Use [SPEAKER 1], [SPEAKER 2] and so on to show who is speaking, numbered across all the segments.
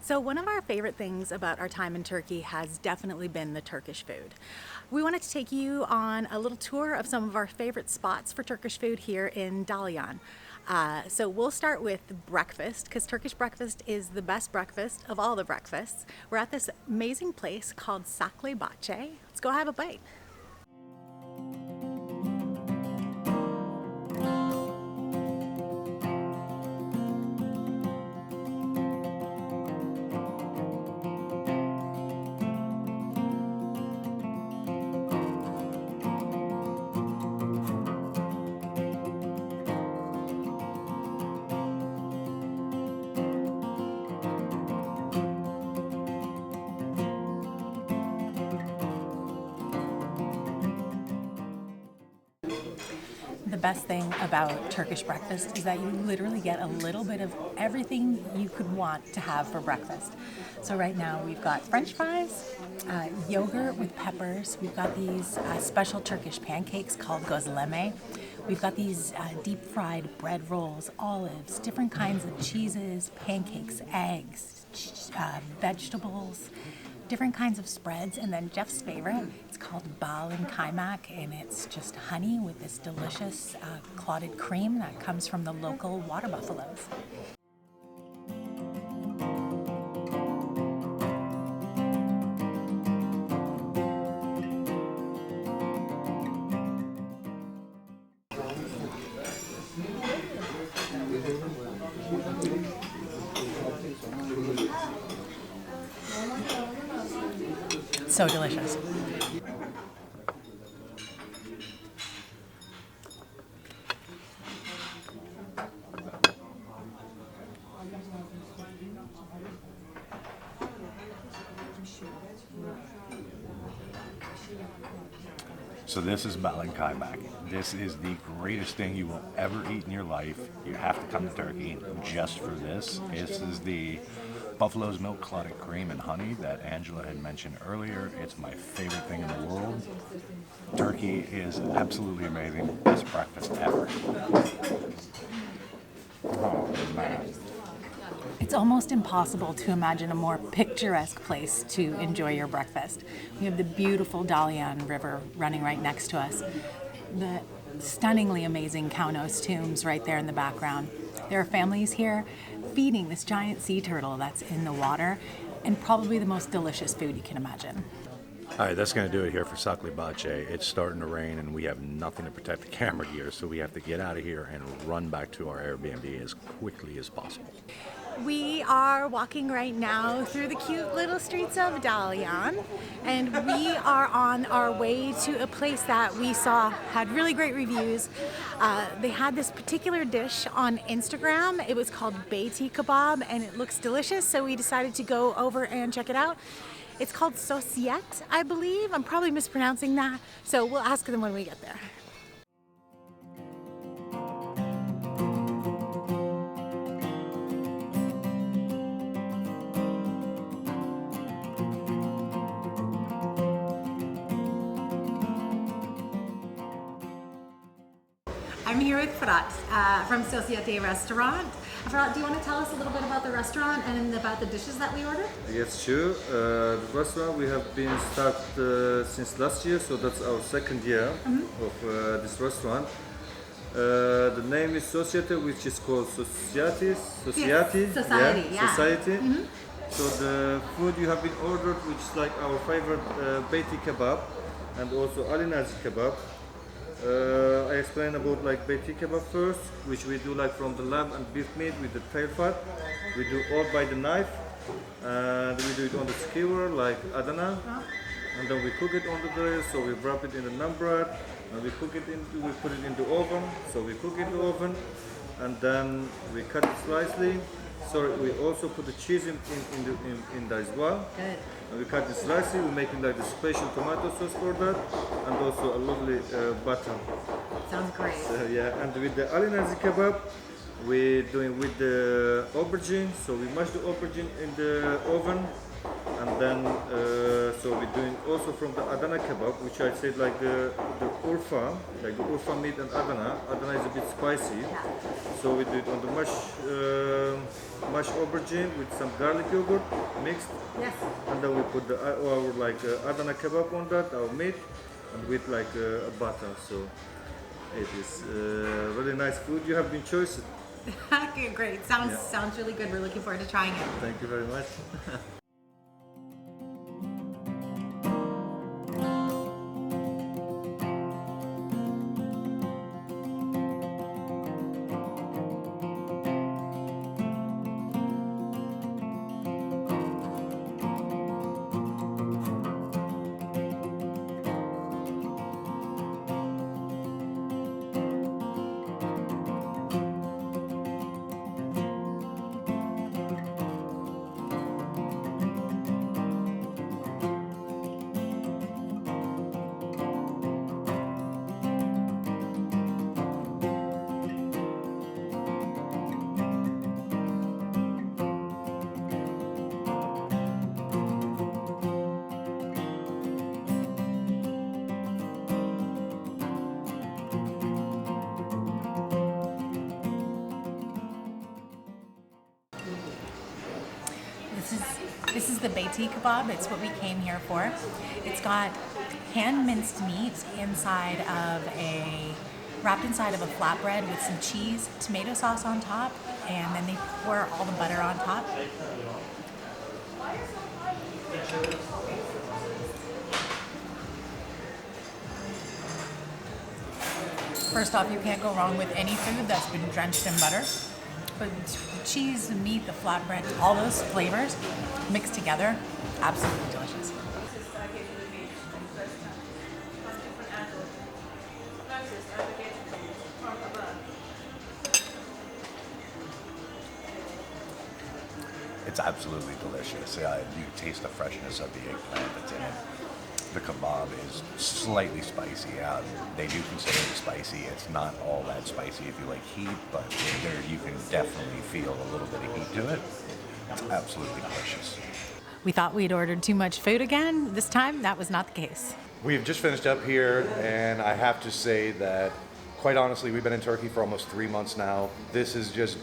[SPEAKER 1] So one of our favorite things about our time in Turkey has definitely been the Turkish food. We wanted to take you on a little tour of some of our favorite spots for Turkish food here in Dalyan. So we'll start with breakfast, because Turkish breakfast is the best breakfast of all the breakfasts. We're at this amazing place called Sakli Bahce. Let's go have a bite. The best thing about Turkish breakfast is that you literally get a little bit of everything you could want to have for breakfast. So right now we've got French fries, yogurt with peppers. We've got these special Turkish pancakes called gözleme. We've got these deep fried bread rolls, olives, different kinds of cheeses, pancakes, eggs, vegetables, different kinds of spreads, and then Jeff's favorite, it's called bal and kaymak, and it's just honey with this delicious clotted cream that comes from the local water buffaloes. So delicious.
[SPEAKER 2] So this is Balık kaymak. This is the greatest thing you will ever eat in your life. You have to come to Turkey just for this. This is the buffalo's milk clotted cream and honey that Angela had mentioned earlier. It's my favorite thing in the world. Turkey is absolutely amazing. Best breakfast ever. Oh man.
[SPEAKER 1] It's almost impossible to imagine a more picturesque place to enjoy your breakfast. We have the beautiful Dalyan River running right next to us. The stunningly amazing Kaunos tombs right there in the background. There are families here feeding this giant sea turtle that's in the water, and probably the most delicious food you can imagine.
[SPEAKER 2] All right, that's going to do it here for Sakli Bahce. It's starting to rain and we have nothing to protect the camera gear, so we have to get out of here and run back to our Airbnb as quickly as possible.
[SPEAKER 1] We are walking right now through the cute little streets of Dalyan, and we are on our way to a place that we saw had really great reviews. They had this particular dish on Instagram. It was called Beyti Kebab, and it looks delicious, so we decided to go over and check it out. It's called Sosyete, I believe. I'm probably mispronouncing that, so we'll ask them when we get there. I'm here with Fırat from Sosyete restaurant. Fırat, do you want to tell us a little bit about the restaurant and about the dishes that we ordered?
[SPEAKER 3] Yes, sure. The restaurant we have been started since last year, so that's our second year of this restaurant. The name is Sosyete, which is called Society.
[SPEAKER 1] Society, yeah.
[SPEAKER 3] Society. So the food you have been ordered, which is like our favorite Beyti Kebab and also Nazik Kebab. I explain about like Beyti Kebab first, which we do like from the lamb and beef meat with the tail fat. We do all by the knife, and we do it on the skewer like Adana, and then we cook it on the grill. So we wrap it in the naan bread, and we put it in the oven. So we cook in the oven, and then we cut it slightly. So we also put the cheese in there as well.
[SPEAKER 1] Good.
[SPEAKER 3] And we cut it slightly. We make it like the special tomato sauce for that, and also a lovely butter.
[SPEAKER 1] Sounds great.
[SPEAKER 3] Yeah, and with the Nazik Kebab, we're doing with the aubergine. So we mash the aubergine in the oven, and then so we we're doing also from the Adana kebab, which I said like the Urfa, like the Urfa meat and Adana. Adana is a bit spicy, so we do it on the mashed aubergine with some garlic yogurt mixed,
[SPEAKER 1] Yes.
[SPEAKER 3] and then we put our like Adana kebab on that, our meat, and with like a butter. So it is really nice food. You have been chosen.
[SPEAKER 1] Okay, great. Sounds really good. We're looking forward to trying it.
[SPEAKER 3] Thank you very much.
[SPEAKER 1] This is the Beyti kebab. It's what we came here for. It's got hand minced meat wrapped inside of a flatbread with some cheese, tomato sauce on top, and then they pour all the butter on top. First off, you can't go wrong with any food that's been drenched in butter. But the cheese, the meat, the flatbread, all those flavors mixed together, absolutely delicious.
[SPEAKER 2] It's absolutely delicious. You taste the freshness of the eggplant that's in it. The kebab is slightly spicy. They do consider it spicy. It's not all that spicy if you like heat, but you can definitely feel a little bit of heat to it. It's absolutely delicious.
[SPEAKER 1] We thought we'd ordered too much food again. This time, that was not the case.
[SPEAKER 2] We've just finished up here, and I have to say that, quite honestly, we've been in Turkey for almost 3 months now. This is just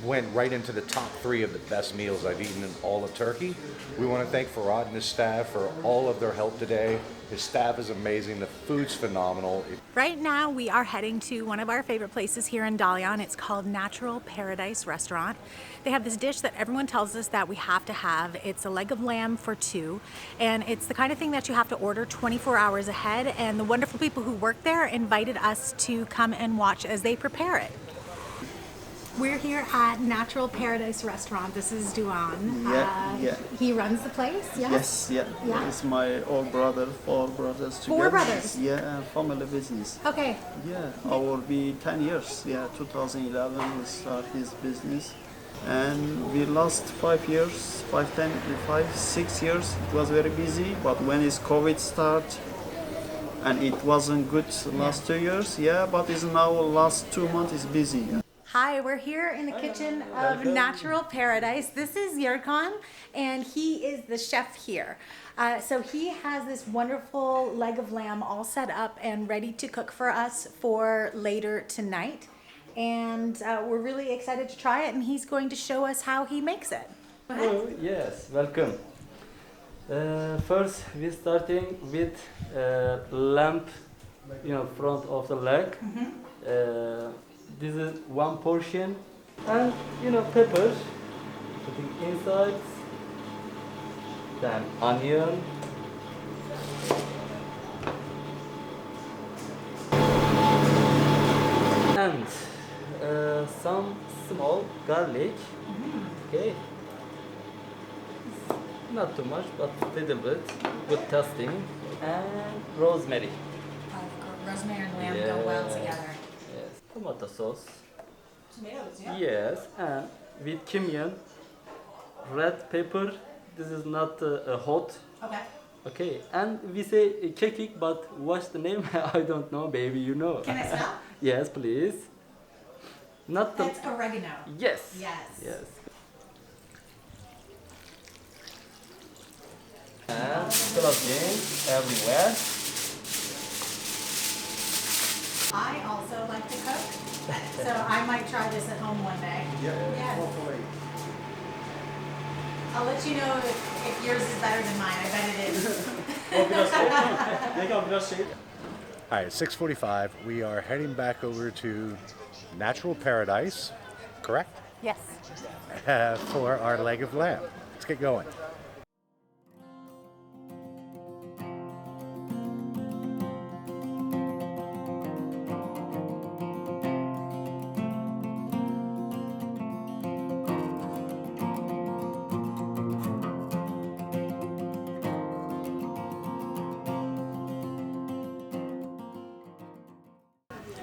[SPEAKER 2] went right into the top 3 of the best meals I've eaten in all of Turkey. We want to thank Farad and his staff for all of their help today. His staff is amazing. The food's phenomenal.
[SPEAKER 1] Right now, we are heading to one of our favorite places here in Dalyan. It's called Natural Paradise Restaurant. They have this dish that everyone tells us that we have to have. It's a leg of lamb for 2, and it's the kind of thing that you have to order 24 hours ahead, and the wonderful people who work there invited us to come and watch as they prepare it. We're here at Natural Paradise Restaurant. This is Duan.
[SPEAKER 4] Yeah.
[SPEAKER 1] He runs the place, yes?
[SPEAKER 4] Yes.
[SPEAKER 1] Yeah.
[SPEAKER 4] It's my old brother, 4 brothers together.
[SPEAKER 1] 4 brothers?
[SPEAKER 4] Yeah, family business.
[SPEAKER 1] Okay.
[SPEAKER 4] Yeah, I will be 10 years. Yeah, 2011 we start his business. And we lost 5 years, 6 years. It was very busy, but when is COVID start, and it wasn't good last 2 years, but it's now last 2 months is busy.
[SPEAKER 1] Hi, we're here in the kitchen of Natural Paradise. This is Yerkan, and he is the chef here. So he has this wonderful leg of lamb all set up and ready to cook for us for later tonight. And we're really excited to try it, and he's going to show us how he makes it.
[SPEAKER 5] Oh, yes, welcome. First, we're starting with lamb, front of the leg. This is 1 portion, and pepper, putting inside, then onion, and some small garlic. Okay, not too much, but a little bit, good tasting, and rosemary.
[SPEAKER 1] Rosemary and lamb go well together.
[SPEAKER 5] Yes, tomato sauce.
[SPEAKER 1] Tomatoes, yeah?
[SPEAKER 5] Yes, and with cumin, red pepper. This is not hot.
[SPEAKER 1] Okay.
[SPEAKER 5] Okay, and we say kekik, but what's the name? I don't know, baby. You know.
[SPEAKER 1] Can I smell?
[SPEAKER 5] Yes, please. Not the.
[SPEAKER 1] That's oregano.
[SPEAKER 5] Yes.
[SPEAKER 1] Yes.
[SPEAKER 5] Yes. And cooking everywhere.
[SPEAKER 1] I also like to cook, so I might try this at home one day.
[SPEAKER 3] Yeah.
[SPEAKER 1] I'll let you know if yours is better than mine. I bet it is.
[SPEAKER 2] All right, 6:45. We are heading back over to Natural Paradise, correct?
[SPEAKER 1] Yes.
[SPEAKER 2] For our leg of lamb. Let's get going.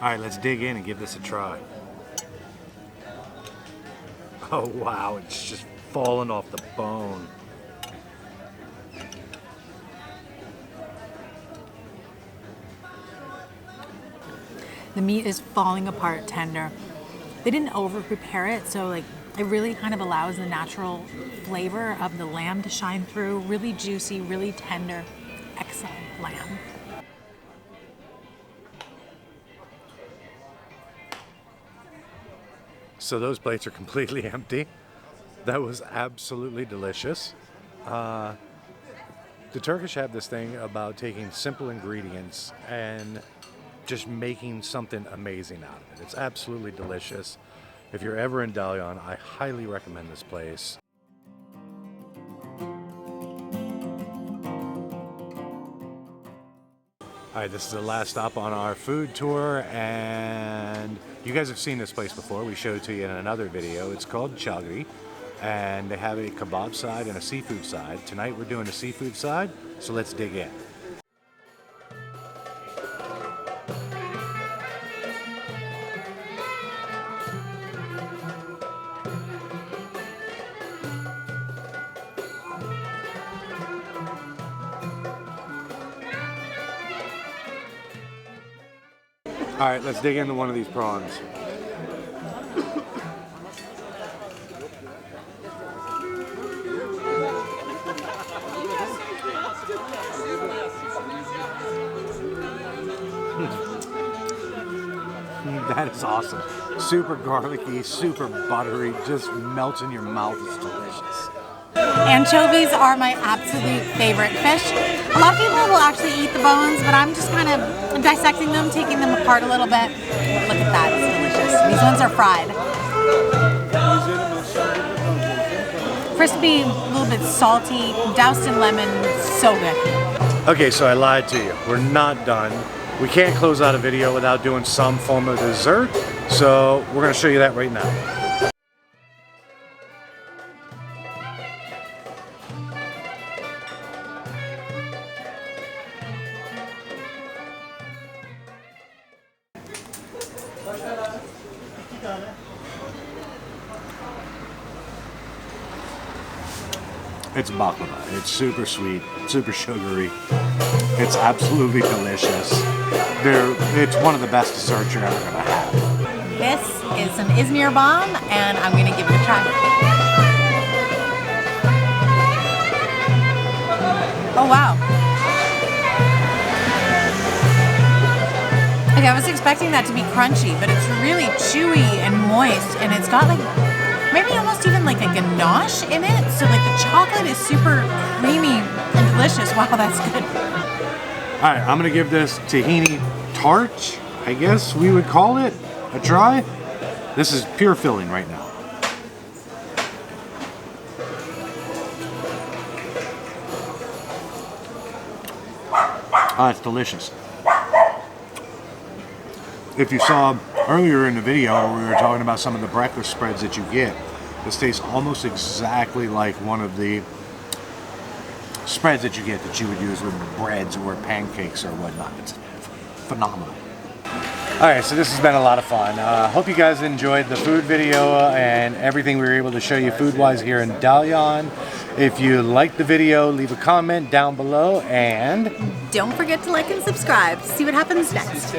[SPEAKER 2] All right, let's dig in and give this a try. Oh wow, it's just falling off the bone.
[SPEAKER 1] The meat is falling apart tender. They didn't over prepare it, so like it really kind of allows the natural flavor of the lamb to shine through. Really juicy, really tender, excellent lamb.
[SPEAKER 2] So those plates are completely empty. That was absolutely delicious. The Turkish have this thing about taking simple ingredients and just making something amazing out of it. It's absolutely delicious. If you're ever in Dalyan, I highly recommend this place. All right, this is the last stop on our food tour, and you guys have seen this place before. We showed it to you in another video. It's called Çağrı, and they have a kebab side and a seafood side. Tonight we're doing the seafood side, so let's dig in. All right, let's dig into one of these prawns. That is awesome. Super garlicky, super buttery, just melts in your mouth. It's delicious.
[SPEAKER 1] Anchovies are my absolute favorite fish. A lot of people will actually eat the bones, but I'm just kind of dissecting them, taking them apart a little bit. Look at that, it's delicious. These ones are fried. Crispy, a little bit salty, doused in lemon, so good.
[SPEAKER 2] Okay, so I lied to you. We're not done. We can't close out a video without doing some form of dessert, so we're gonna show you that right now. It's baklava. It's super sweet, super sugary. It's absolutely delicious. It's one of the best desserts you're ever gonna have.
[SPEAKER 1] This is some Izmir bomb, and I'm gonna give it a try. Oh wow. Okay, I was expecting that to be crunchy, but it's really chewy and moist, and it's got like maybe almost even like a ganache in it. So like the chocolate is super creamy and delicious. Wow, that's good.
[SPEAKER 2] All right, I'm gonna give this tahini tart, I guess we would call it, a try. This is pure filling right now. It's delicious. If you saw earlier in the video, we were talking about some of the breakfast spreads that you get. This tastes almost exactly like one of the spreads that you get that you would use with breads or pancakes or whatnot. It's phenomenal. All right, so this has been a lot of fun. Hope you guys enjoyed the food video and everything we were able to show you food-wise here in Dalyan. If you liked the video, leave a comment down below, and
[SPEAKER 1] don't forget to like and subscribe to see what happens next.